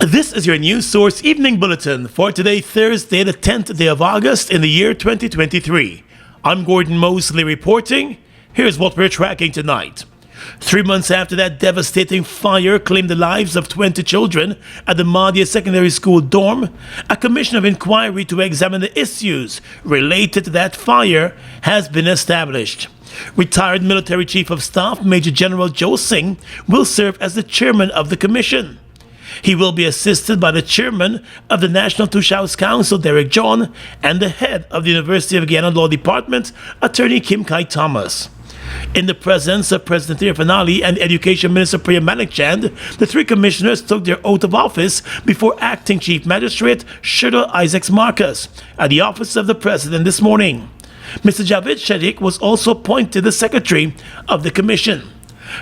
This is your news source evening bulletin for today, Thursday, the 10th day of August in the year 2023. I'm Gordon Mosley reporting. Here's what we're tracking tonight. 3 months after that devastating fire claimed the lives of 20 children at the Mahdia Secondary School dorm, a commission of inquiry to examine the issues related to that fire has been established. Retired Military Chief of Staff Major General Joe Singh will serve as the chairman of the commission. He will be assisted by the chairman of the National Two-House Council, Derek John, and the head of the University of Guyana Law Department, Attorney Kim Kai Thomas. In the presence of President Irfan Ali and Education Minister Priya Manikchand, the three commissioners took their oath of office before Acting Chief Magistrate Shirley Isaacs Marcus at the office of the President this morning. Mr. Javed Shadiq was also appointed the Secretary of the Commission.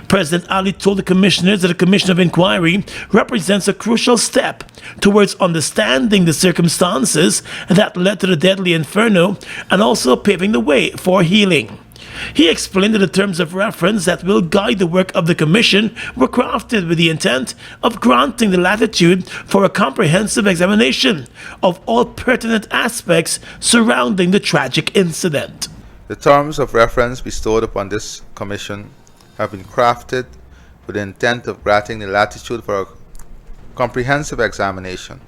President Ali told the commissioners that the Commission of Inquiry represents a crucial step towards understanding the circumstances that led to the deadly inferno and also paving the way for healing. He explained that the terms of reference that will guide the work of the Commission were crafted with the intent of granting the latitude for a comprehensive examination of all pertinent aspects surrounding the tragic incident. The terms of reference bestowed upon this Commission have been crafted with the intent of granting the latitude for a comprehensive examination,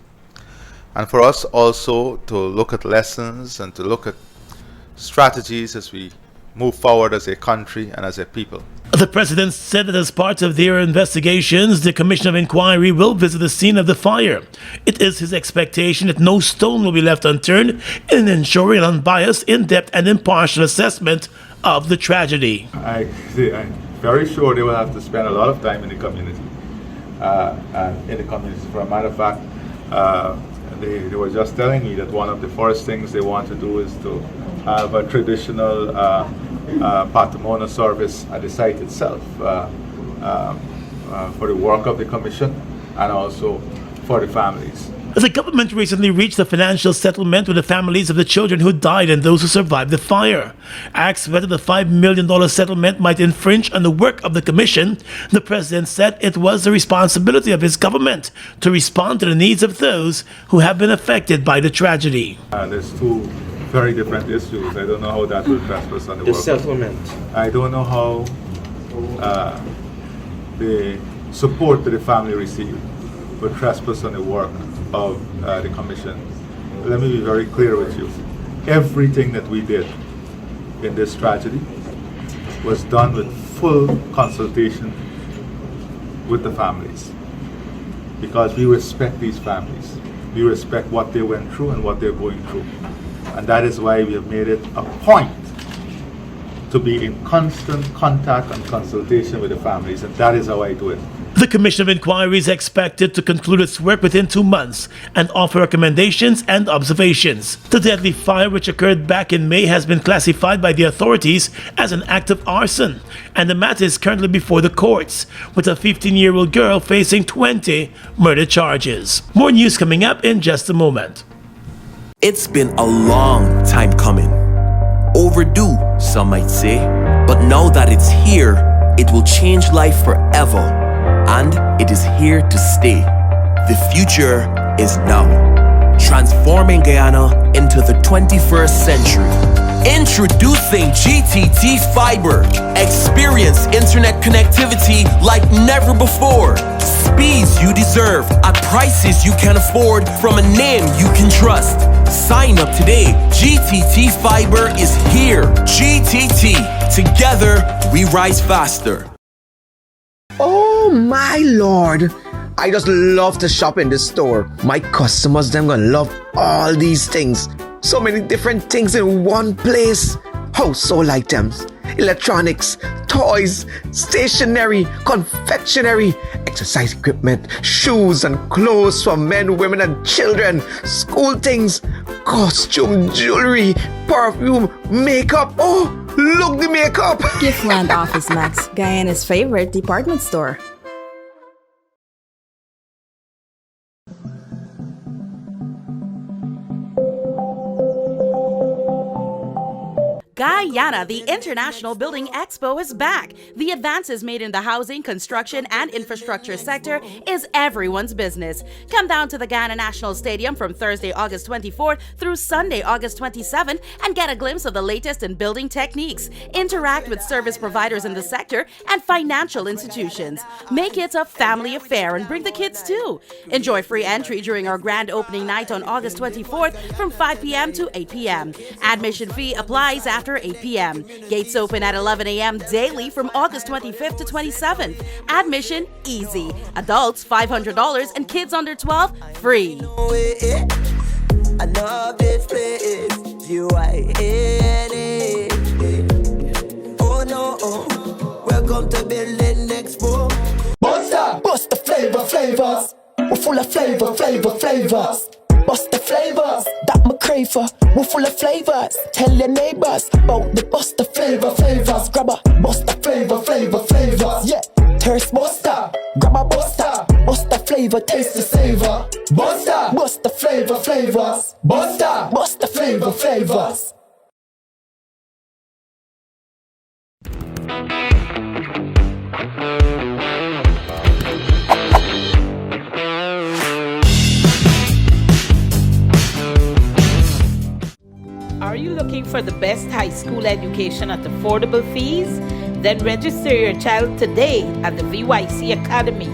and for us also to look at lessons and to look at strategies as we move forward as a country and as a people. The President said that as part of their investigations, the Commission of Inquiry will visit the scene of the fire. It is his expectation that no stone will be left unturned in ensuring an unbiased, in-depth and impartial assessment of the tragedy. I'm very sure they will have to spend a lot of time in the community. For a matter of fact, they were just telling me that one of the first things they want to do is to have a traditional Patamona service at the site itself for the work of the Commission and also for the families. The government recently reached a financial settlement with the families of the children who died and those who survived the fire. Asked whether the $5 million settlement might infringe on the work of the Commission, the President said it was the responsibility of his government to respond to the needs of those who have been affected by the tragedy. There's two very different issues. I don't know how that will trespass on the work. Settlement. I don't know how the support that the family received will trespass on the work of the Commission. Let me be very clear with you. Everything that we did in this tragedy was done with full consultation with the families, because we respect these families. We respect what they went through and what they're going through. And that is why we have made it a point to be in constant contact and consultation with the families, and that is how I do it. The Commission of Inquiry is expected to conclude its work within 2 months and offer recommendations and observations. The deadly fire, which occurred back in May, has been classified by the authorities as an act of arson, and the matter is currently before the courts, with a 15-year-old girl facing 20 murder charges. More news coming up in just a moment. It's been a long time coming. Overdue, some might say, but now that it's here, it will change life forever. And it is here to stay. The future is now. Transforming Guyana into the 21st century. Introducing GTT Fiber. Experience internet connectivity like never before. Speeds you deserve at prices you can afford from a name you can trust. Sign up today. GTT Fiber is here. GTT. Together, we rise faster. Oh my lord, I just love to shop in this store. My customers, them gonna love all these things. So many different things in one place. Household items, electronics, toys, stationery, confectionery, exercise equipment, shoes and clothes for men, women and children, school things, costume, jewelry, perfume, makeup. Oh, look the makeup! Giftland Office Max, Guyana's favorite department store. Guyana, the International Building Expo is back. The advances made in the housing, construction, and infrastructure sector is everyone's business. Come down to the Guyana National Stadium from Thursday, August 24th through Sunday, August 27th and get a glimpse of the latest in building techniques. Interact with service providers in the sector and financial institutions. Make it a family affair and bring the kids too. Enjoy free entry during our grand opening night on August 24th from 5 p.m. to 8 p.m. Admission fee applies after 8 p.m. Gates open at 11 a.m. daily from August 25th to 27th. Admission easy. Adults $500 and kids under 12 free. I know this place, Guyana. Oh no, welcome to Building Expo. Bust the flavors. We're full of flavors. Bust the flavors, that my crave for. We're full of flavors. Tell your neighbors about the bust the flavors. Grab a bust the flavors. Yeah, thirst buster. Grab a buster. Bust the flavor, taste the savor. Bust the flavors. Bust the flavors. Are you looking for the best high school education at affordable fees? Then register your child today at the VYC Academy.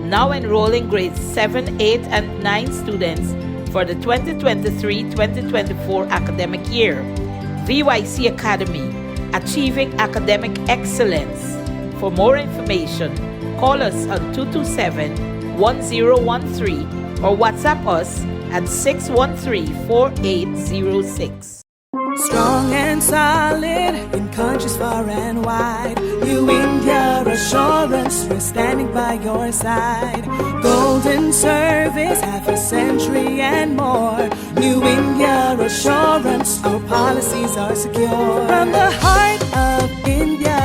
Now enrolling grades 7, 8, and 9 students for the 2023-2024 academic year. VYC Academy, achieving academic excellence. For more information, call us on 227-1013 or WhatsApp us at 613-4806. Strong and solid in countries far and wide. New India Assurance, we're standing by your side. Golden service, half a century and more. New India Assurance, our policies are secure. From the heart of India,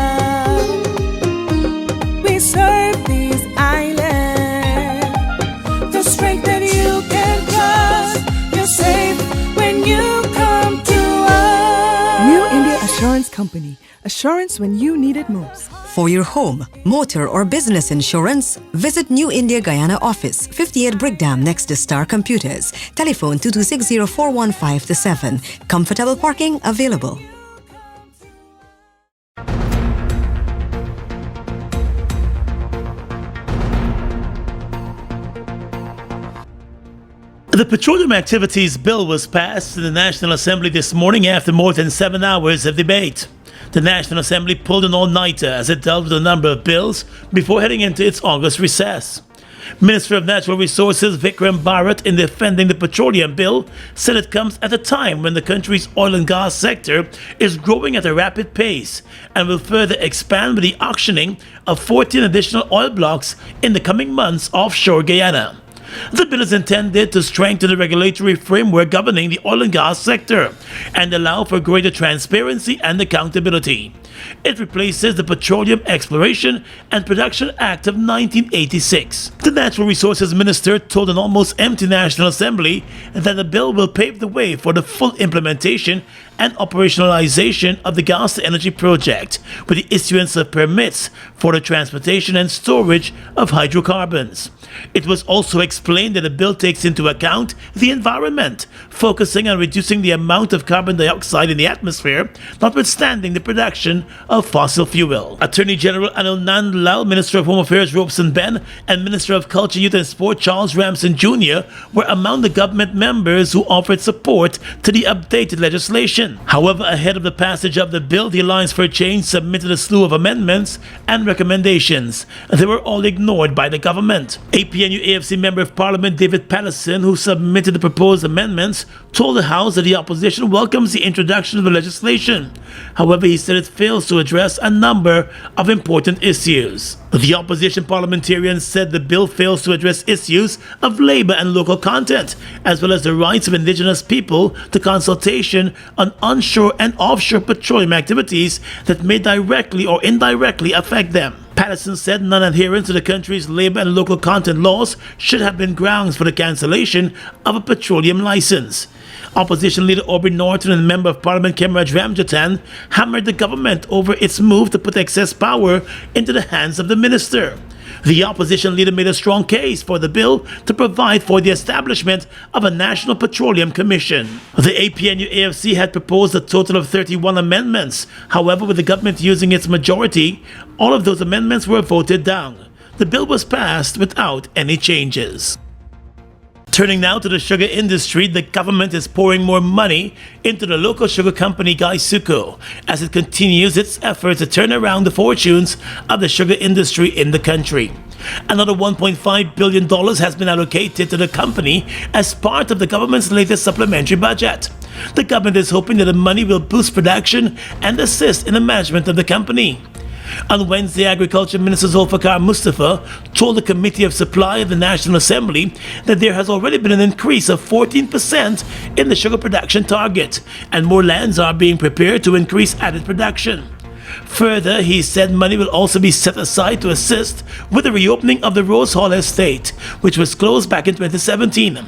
we serve these islands. The strength that you can trust, you're safe when you come to New India Assurance Company. Assurance when you need it most. For your home, motor or business insurance, visit New India Guyana office, 58 Brickdam next to Star Computers. Telephone 226-0415-7. Comfortable parking available. The Petroleum Activities Bill was passed in the National Assembly this morning after more than 7 hours of debate. The National Assembly pulled an all-nighter as it dealt with a number of bills before heading into its August recess. Minister of Natural Resources Vikram Bharat, in defending the petroleum bill, said it comes at a time when the country's oil and gas sector is growing at a rapid pace and will further expand with the auctioning of 14 additional oil blocks in the coming months offshore Guyana. The bill is intended to strengthen the regulatory framework governing the oil and gas sector and allow for greater transparency and accountability. It replaces the Petroleum Exploration and Production Act of 1986. The Natural Resources Minister told an almost empty National Assembly that the bill will pave the way for the full implementation and operationalization of the gas to energy project, with the issuance of permits for the transportation and storage of hydrocarbons. It was also explained that the bill takes into account the environment, focusing on reducing the amount of carbon dioxide in the atmosphere, notwithstanding the production of fossil fuel. Attorney General Anil Nand Lal, Minister of Home Affairs Robeson Ben, and Minister of Culture, Youth and Sport Charles Ramson Jr. were among the government members who offered support to the updated legislation. However, ahead of the passage of the bill, the Alliance for Change submitted a slew of amendments and recommendations. They were all ignored by the government. APNU AFC Member of Parliament David Patterson, who submitted the proposed amendments, told the House that the opposition welcomes the introduction of the legislation. However, he said it fails to address a number of important issues. The opposition parliamentarian said the bill fails to address issues of labor and local content, as well as the rights of indigenous people to consultation on onshore and offshore petroleum activities that may directly or indirectly affect them. Patterson said non-adherence to the country's labor and local content laws should have been grounds for the cancellation of a petroleum license. Opposition leader Aubrey Norton and Member of Parliament Kemraj Ramjatan hammered the government over its move to put excess power into the hands of the minister. The opposition leader made a strong case for the bill to provide for the establishment of a National Petroleum Commission. The APNU-AFC had proposed a total of 31 amendments. However, with the government using its majority, all of those amendments were voted down. The bill was passed without any changes. Turning now to the sugar industry, the government is pouring more money into the local sugar company Guyana as it continues its efforts to turn around the fortunes of the sugar industry in the country. Another $1.5 billion has been allocated to the company as part of the government's latest supplementary budget. The government is hoping that the money will boost production and assist in the management of the company. On Wednesday, Agriculture Minister Zulfikar Mustafa told the Committee of Supply of the National Assembly that there has already been an increase of 14% in the sugar production target, and more lands are being prepared to increase added production. Further, he said money will also be set aside to assist with the reopening of the Rose Hall estate, which was closed back in 2017.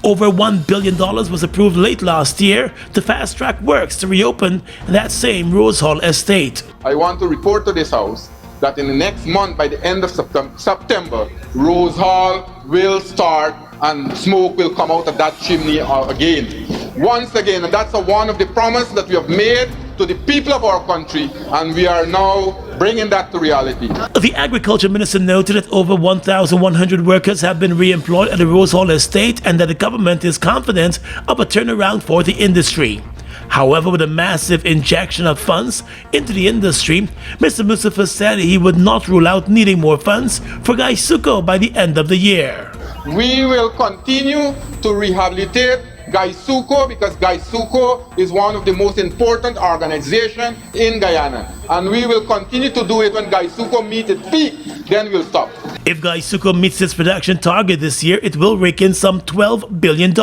Over $1 billion was approved late last year to fast-track works to reopen that same Rose Hall estate. I want to report to this House that in the next month, by the end of September, Rose Hall will start and smoke will come out of that chimney again. Once again, and that's one of the promises that we have made to the people of our country, and we are now bringing that to reality. The Agriculture Minister noted that over 1,100 workers have been re-employed at the Rose Hall estate and that the government is confident of a turnaround for the industry. However, with a massive injection of funds into the industry, Mr. Mustafa said he would not rule out needing more funds for Guyana by the end of the year. We will continue to rehabilitate Guyana because Guyana is one of the most important organizations in Guyana, and we will continue to do it. When Guyana meets its peak, then we'll stop. If Guyana meets its production target this year, it will rake in some $12 billion.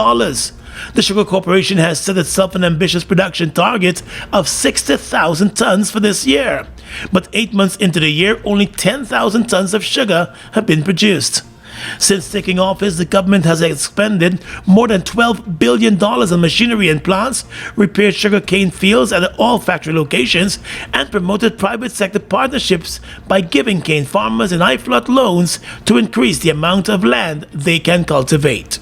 The Sugar Corporation has set itself an ambitious production target of 60,000 tons for this year. But 8 months into the year, only 10,000 tons of sugar have been produced. Since taking office, the government has expended more than $12 billion on machinery and plants, repaired sugarcane fields at all factory locations, and promoted private sector partnerships by giving cane farmers and high-flood loans to increase the amount of land they can cultivate.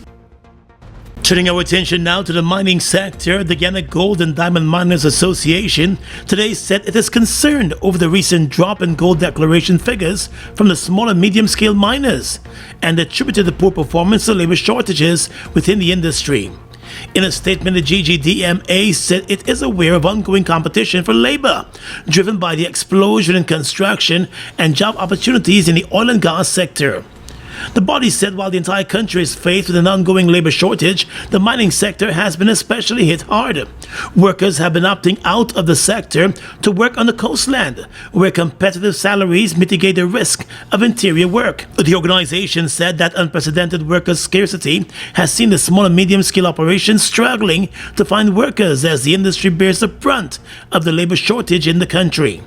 Turning our attention now to the mining sector, the Guyana Gold and Diamond Miners Association today said it is concerned over the recent drop in gold declaration figures from the small and medium-scale miners and attributed the poor performance to labor shortages within the industry. In a statement, the GGDMA said it is aware of ongoing competition for labor, driven by the explosion in construction and job opportunities in the oil and gas sector. The body said while the entire country is faced with an ongoing labor shortage, the mining sector has been especially hit hard. Workers have been opting out of the sector to work on the coastland, where competitive salaries mitigate the risk of interior work. The organization said that unprecedented worker scarcity has seen the small and medium-scale operations struggling to find workers as the industry bears the brunt of the labor shortage in the country.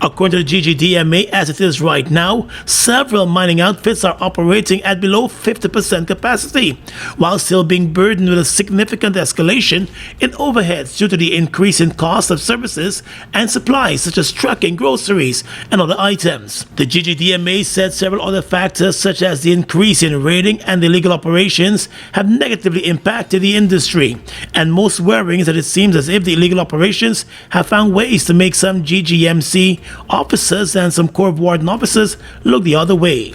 According to the GGDMA, as it is right now, several mining outfits are operating at below 50% capacity, while still being burdened with a significant escalation in overheads due to the increase in cost of services and supplies such as trucking, groceries, and other items. The GGDMA said several other factors such as the increase in raiding and illegal operations have negatively impacted the industry, and most worrying is that it seems as if the illegal operations have found ways to make some GGMC officers and some Corps of Warden officers look the other way.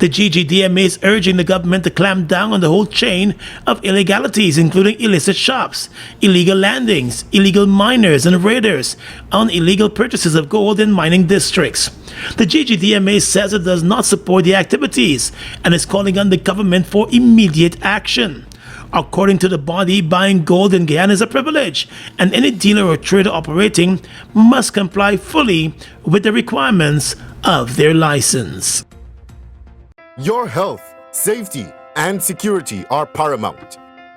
The GGDMA is urging the government to clamp down on the whole chain of illegalities, including illicit shops, illegal landings, illegal miners and raiders, on illegal purchases of gold in mining districts. The GGDMA says it does not support the activities and is calling on the government for immediate action. According to the body, buying gold in Guyana is a privilege, and any dealer or trader operating must comply fully with the requirements of their license. Your health, safety, and security are paramount.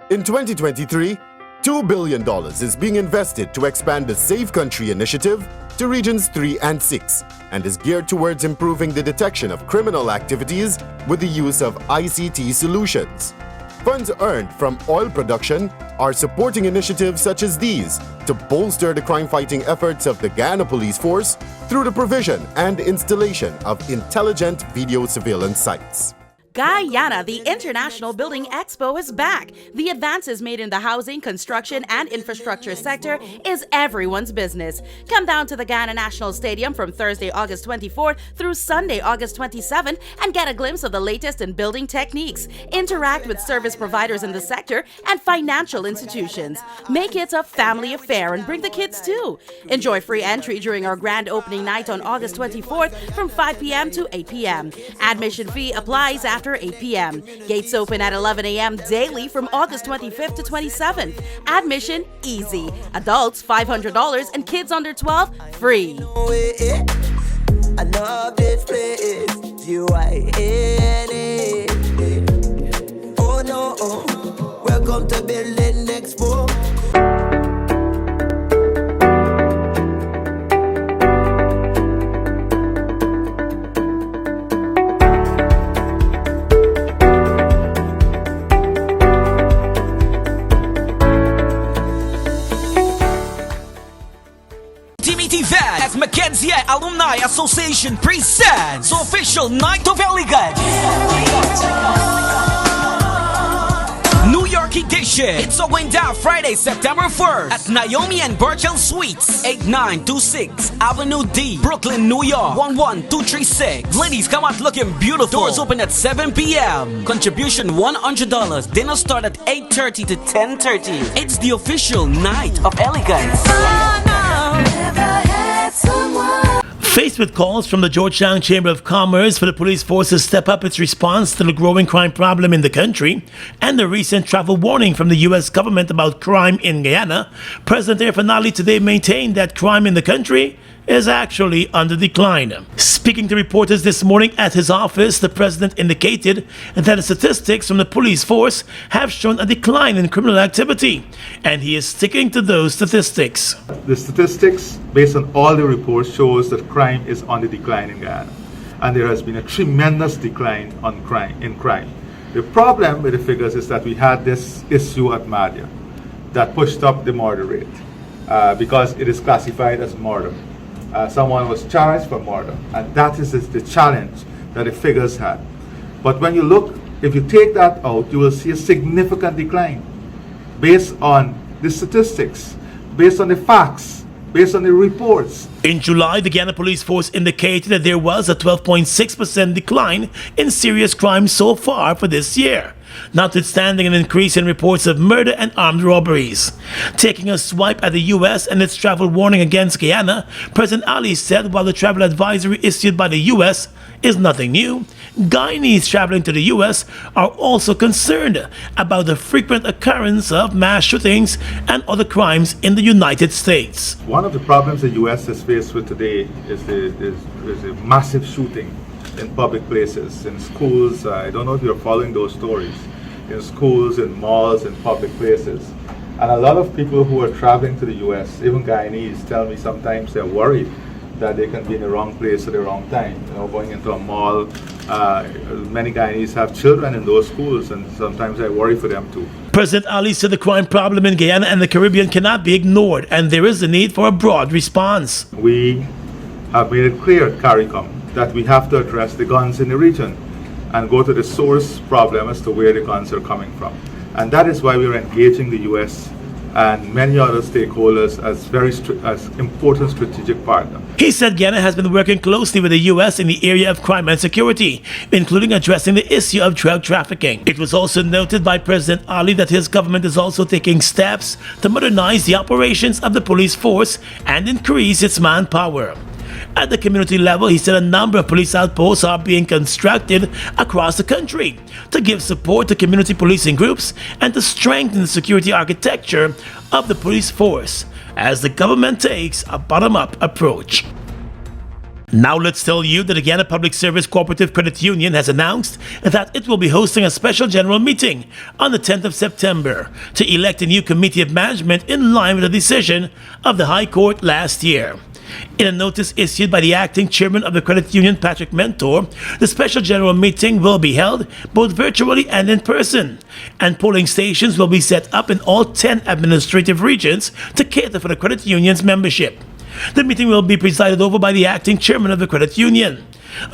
In 2023, $2 billion is being invested to expand the Safe Country initiative to regions 3 and 6 and is geared towards improving the detection of criminal activities with the use of ICT solutions. Funds earned from oil production are supporting initiatives such as these to bolster the crime-fighting efforts of the Guyana Police Force through the provision and installation of intelligent video surveillance sites. Guyana, the International Building Expo is back. The advances made in the housing, construction, and infrastructure sector is everyone's business. Come down to the Guyana National Stadium from Thursday, August 24th through Sunday, August 27th and get a glimpse of the latest in building techniques. Interact with service providers in the sector and financial institutions. Make it a family affair and bring the kids too. Enjoy free entry during our grand opening night on August 24th from 5 p.m. to 8 p.m. Admission fee applies after 8 p.m. Gates open at 11 a.m. daily from August 25th to 27th. Admission easy. Adults $500 and kids under 12 free. I love this place. Guyana. Oh no, welcome to Building Expo. As Mackenzie Alumni Association presents official Night of Elegance New York edition. It's going down Friday, September 1st at Naomi and Burchell Suites, 8926 Avenue D, Brooklyn, New York, 11236. Ladies, come out looking beautiful. Doors open at 7 p.m. Contribution $100. Dinner start at 8:30 to 10:30. It's the official Night of Elegance. Faced with calls from the Georgetown Chamber of Commerce for the police force to step up its response to the growing crime problem in the country and the recent travel warning from the U.S. government about crime in Guyana, President Air Finale today maintained that crime in the country is actually under decline. Speaking to reporters this morning at his office, the president indicated that the statistics from the police force have shown a decline in criminal activity, and he is sticking to those statistics. The statistics, based on all the reports, shows that crime is on the decline in Guyana, and there has been a tremendous decline in crime. The problem with the figures is that we had this issue at Madia that pushed up the murder rate because it is classified as murder. Someone was charged for murder, and that is the challenge that the figures had. But when you look, if you take that out, you will see a significant decline based on the statistics, based on the facts, based on the reports. In July, the Guyana Police Force indicated that there was a 12.6% decline in serious crimes so far for this year, notwithstanding an increase in reports of murder and armed robberies. Taking a swipe at the U.S. and its travel warning against Guyana, President Ali said while the travel advisory issued by the U.S. is nothing new, Guyanese traveling to the U.S. are also concerned about the frequent occurrence of mass shootings and other crimes in the United States. One of the problems the U.S. is faced with today is the massive shooting in public places, in schools. I don't know if you're following those stories. In schools, in malls, in public places. And a lot of people who are traveling to the U.S., even Guyanese, tell me sometimes they're worried that they can be in the wrong place at the wrong time. You know, going into a mall, many Guyanese have children in those schools, and sometimes I worry for them too. President Ali said the crime problem in Guyana and the Caribbean cannot be ignored, and there is a need for a broad response. We have made it clear at CARICOM that we have to address the guns in the region and go to the source problem as to where the guns are coming from. And that is why we're engaging the U.S. and many other stakeholders as as important strategic partners. He said Guyana has been working closely with the U.S. in the area of crime and security, including addressing the issue of drug trafficking. It was also noted by President Ali that his government is also taking steps to modernize the operations of the police force and increase its manpower. At the community level, he said a number of police outposts are being constructed across the country to give support to community policing groups and to strengthen the security architecture of the police force as the government takes a bottom-up approach. Now let's tell you that the Guyana Public Service Cooperative Credit Union has announced that it will be hosting a special general meeting on the 10th of September to elect a new committee of management in line with the decision of the High Court last year. In a notice issued by the acting chairman of the credit union, Patrick Mentor, the special general meeting will be held both virtually and in person, and polling stations will be set up in all 10 administrative regions to cater for the credit union's membership. The meeting will be presided over by the acting chairman of the credit union.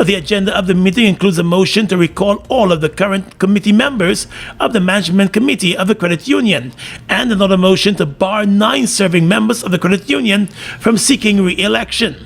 The agenda of the meeting includes a motion to recall all of the current committee members of the management committee of the credit union, and another motion to bar 9 serving members of the credit union from seeking re-election.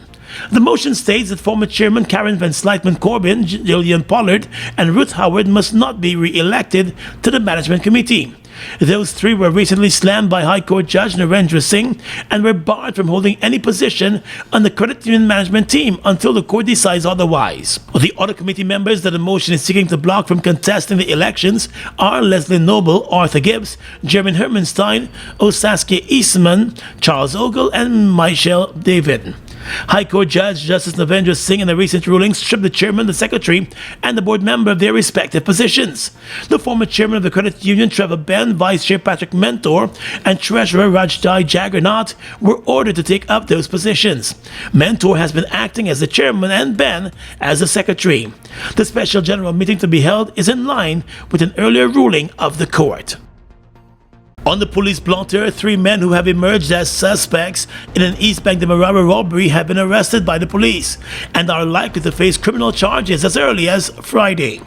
The motion states that former chairman Karen Van Slytman Corbin, Jillian Pollard, and Ruth Howard must not be re-elected to the management committee. Those 3 were recently slammed by High Court Judge Narendra Singh and were barred from holding any position on the credit union management team until the court decides otherwise. The other committee members that the motion is seeking to block from contesting the elections are Leslie Noble, Arthur Gibbs, Jeremy Hermanstein, Osaskia Eastman, Charles Ogle, and Michelle David. High Court Judge Justice Narendra Singh in a recent ruling stripped the chairman, the secretary, and the board member of their respective positions. The former chairman of the credit union, Trevor Ben, vice chair Patrick Mentor, and treasurer Rajdai Jaggernaut were ordered to take up those positions. Mentor has been acting as the chairman and Ben as the secretary. The special general meeting to be held is in line with an earlier ruling of the court. On the police blotter, 3 men who have emerged as suspects in an East Bank Demerara robbery have been arrested by the police and are likely to face criminal charges as early as Friday.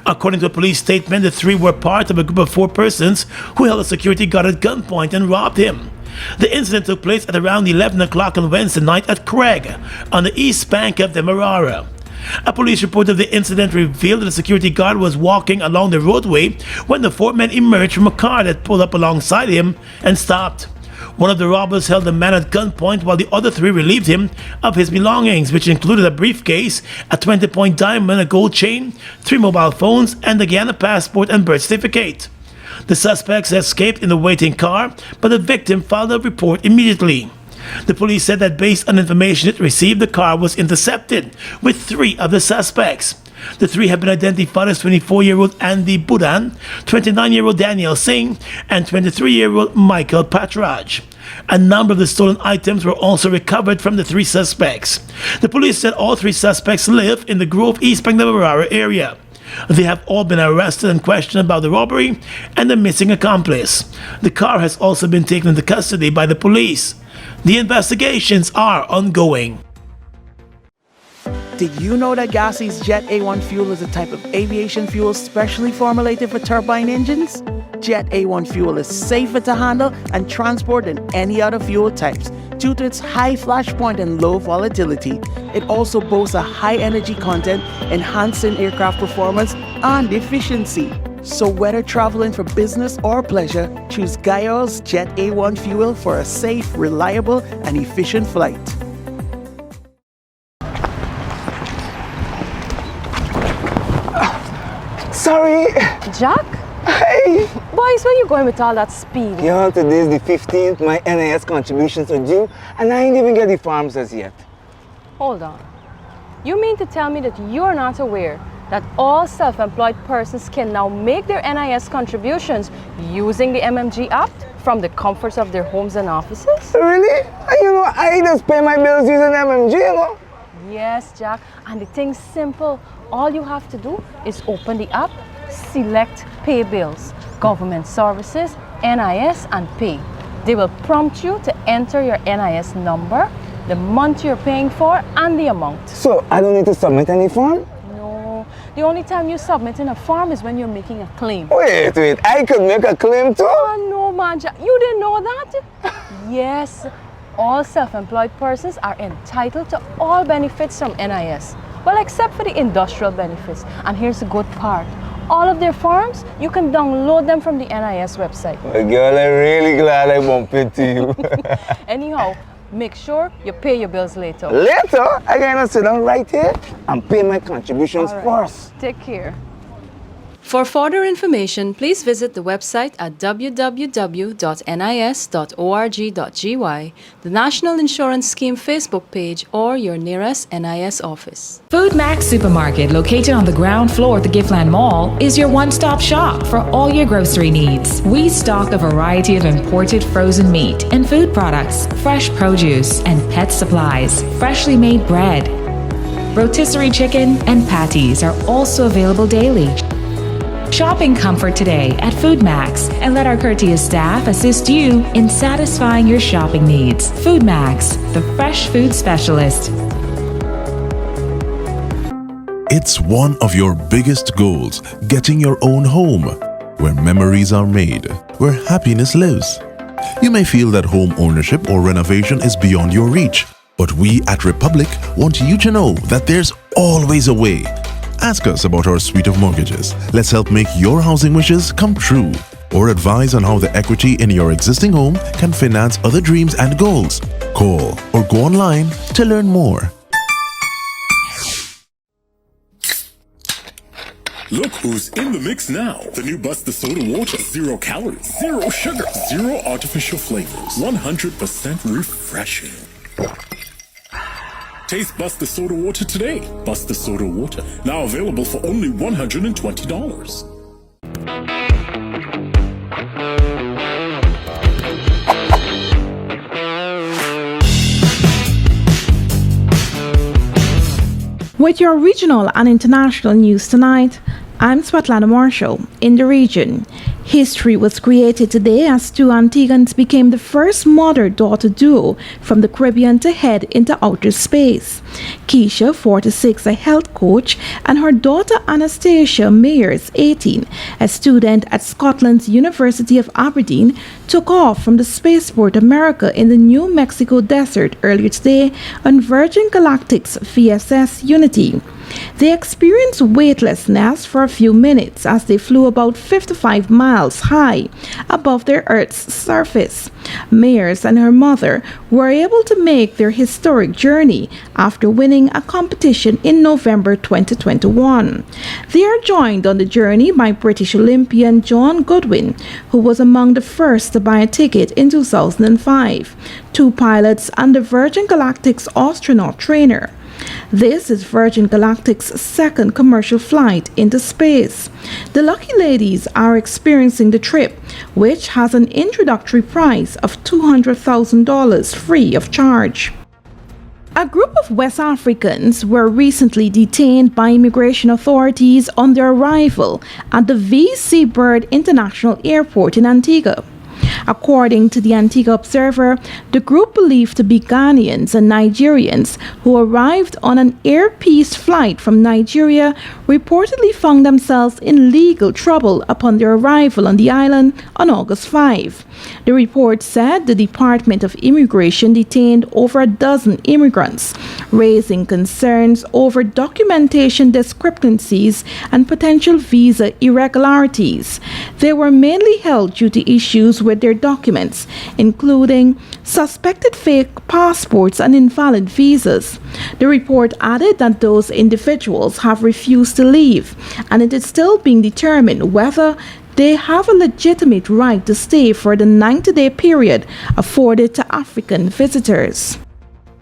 According to a police statement, the 3 were part of a group of 4 persons who held a security guard at gunpoint and robbed him. The incident took place at around 11 o'clock on Wednesday night at Craig, on the east bank of Demerara. A police report of the incident revealed that the security guard was walking along the roadway when the 4 men emerged from a car that pulled up alongside him and stopped. One of the robbers held the man at gunpoint while the other 3 relieved him of his belongings, which included a briefcase, a 20-point diamond, a gold chain, 3 mobile phones, and the Guyana passport and birth certificate. The suspects escaped in the waiting car, but the victim filed a report immediately. The police said that based on information it received, the car was intercepted with 3 of the suspects. The 3 have been identified as 24-year-old Andy Budan, 29-year-old Daniel Singh, and 23-year-old Michael Patraj. A number of the stolen items were also recovered from the 3 suspects. The police said all 3 suspects live in the Grove East Bank Demerara area. They have all been arrested and questioned about the robbery and the missing accomplice. The car has also been taken into custody by the police. The investigations are ongoing. Did you know that Gassi's Jet A1 fuel is a type of aviation fuel specially formulated for turbine engines? Jet A1 fuel is safer to handle and transport than any other fuel types due to its high flash point and low volatility. It also boasts a high energy content, enhancing aircraft performance and efficiency. So whether traveling for business or pleasure, choose Guyana's Jet A1 fuel for a safe, reliable, and efficient flight. Sorry. Jack? Hey. Boys, where you going with all that speed? Yo, today's the 15th. My NIS contributions are due, and I ain't even get the forms as yet. Hold on. You mean to tell me that you're not aware that all self-employed persons can now make their NIS contributions using the MMG app from the comforts of their homes and offices? Really? You know, I just pay my bills using MMG, you know? Yes, Jack. And the thing's simple. All you have to do is open the app, select Pay Bills, Government Services, NIS, and Pay. They will prompt you to enter your NIS number, the month you're paying for, and the amount. So I don't need to submit any form? No. The only time you submit in a form is when you're making a claim. Wait, I could make a claim too? Oh, no, man. You didn't know that? Yes. All self-employed persons are entitled to all benefits from NIS. Well, except for the industrial benefits. And here's the good part. All of their forms, you can download them from the NIS website. Well, girl, I'm really glad I bumped into you. Anyhow, make sure you pay your bills later. Later? I gotta sit down right here and pay my contributions first. Take care. For further information, please visit the website at www.nis.org.gy, the National Insurance Scheme Facebook page, or your nearest NIS office. Food Max Supermarket, located on the ground floor of the Giftland Mall, is your one-stop shop for all your grocery needs. We stock a variety of imported frozen meat and food products, fresh produce, and pet supplies, freshly made bread. Rotisserie chicken and patties are also available daily. Shop in comfort today at Food Max and let our courteous staff assist you in satisfying your shopping needs. Food Max, the fresh food specialist. It's one of your biggest goals, getting your own home, where memories are made, where happiness lives. You may feel that home ownership or renovation is beyond your reach, but we at Republic want you to know that there's always a way. Ask us about our suite of mortgages. Let's help make your housing wishes come true. Or advise on how the equity in your existing home can finance other dreams and goals. Call or go online to learn more. Look who's in the mix now. The new Buster Soda Water. 0 calories, 0 sugar, 0 artificial flavors. 100% refreshing. Taste Buster Soda Water today. Buster Soda Water. Now available for only $120. With your regional and international news tonight, I'm Svetlana Marshall in the region. History was created today as two Antiguans became the first mother-daughter duo from the Caribbean to head into outer space. Keisha, 46, a health coach, and her daughter Anastasia Mayers, 18, a student at Scotland's University of Aberdeen, took off from the spaceport America in the New Mexico desert earlier today on Virgin Galactic's VSS Unity. They experienced weightlessness for a few minutes as they flew about 55 miles high above their Earth's surface. Mayers and her mother were able to make their historic journey after winning a competition in November 2021. They are joined on the journey by British Olympian John Goodwin, who was among the first to buy a ticket in 2005, two pilots, and the Virgin Galactic's astronaut trainer. This is Virgin Galactic's second commercial flight into space. The lucky ladies are experiencing the trip, which has an introductory price of $200,000 free of charge. A group of West Africans were recently detained by immigration authorities on their arrival at the V.C. Bird International Airport in Antigua. According to the Antigua Observer, the group believed to be Ghanaians and Nigerians who arrived on an Air Peace flight from Nigeria reportedly found themselves in legal trouble upon their arrival on the island on August 5. The report said the Department of Immigration detained over a dozen immigrants, raising concerns over documentation discrepancies and potential visa irregularities. They were mainly held due to issues with their documents, including suspected fake passports and invalid visas. The report added that those individuals have refused to leave, and it is still being determined whether they have a legitimate right to stay for the 90-day period afforded to African visitors.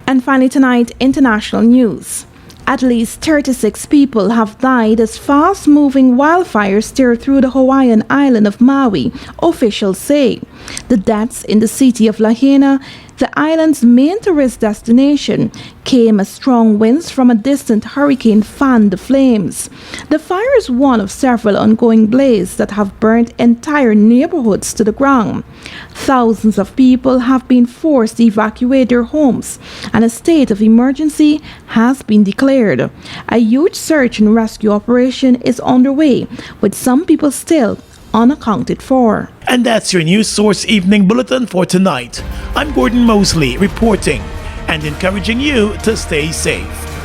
And finally tonight, international news. At least 36 people have died as fast-moving wildfires tear through the Hawaiian island of Maui, officials say. The deaths in the city of Lahaina, the island's main tourist destination, came as strong winds from a distant hurricane fanned the flames. The fire is one of several ongoing blazes that have burnt entire neighborhoods to the ground. Thousands of people have been forced to evacuate their homes, and a state of emergency has been declared. A huge search and rescue operation is underway, with some people still unaccounted for. And that's your News Source Evening Bulletin for tonight. I'm Gordon Mosley reporting and encouraging you to stay safe.